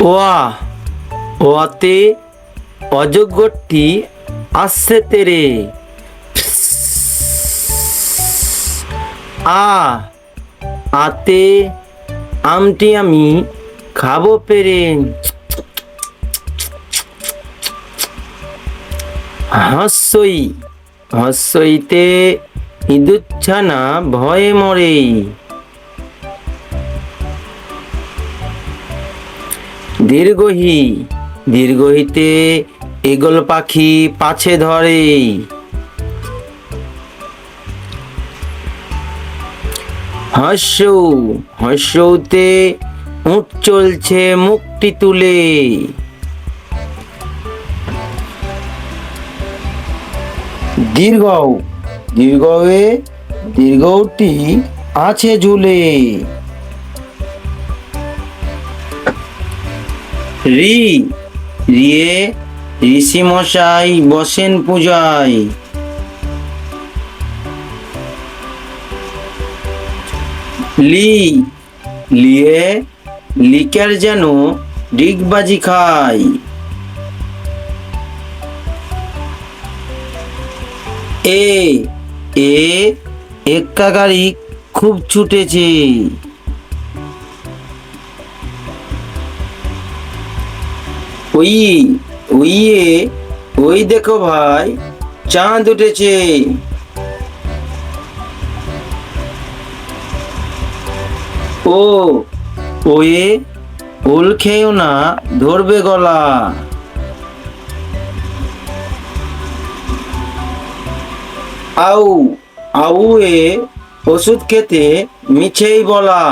ওয়া ওয়াতে অজগরটি আসছে তেরে। আ আতে আমটি আমি খাবো পেরে। হস্যই হস্যইতে ইঁদুরছানা ভয়ে মরে। দীর্ঘহি দীর্ঘহিতে ঈগল পাখি পাছে ধরে। হস্যৌ হস্যৌতে উট চলছে মুখটি তুলে। দীর্ঘৌ দীর্ঘয়ে দীর্ঘটি আছে ঝুলে। রি রিয়ে ঋষি মশাই বসেন পূজায়। লি লিয়ে লিকের যেন ডিগবাজি খায়। এ এ এক্কা গাড়ি খুব ছুটেছে। ওই ওইয়ে ওই দেখো ভাই চাঁদ উঠেছে। ও ওয়ে ওল খেয়েও না ধরবে গলা। আউ আউয়ে ওষুধ খেতে মিছেই বলা।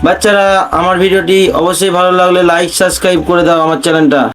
বাচ্চারা, আমার ভিডিওটি অবশ্যই ভালো লাগলে লাইক সাবস্ক্রাইব করে দাও আমার চ্যানেলটা।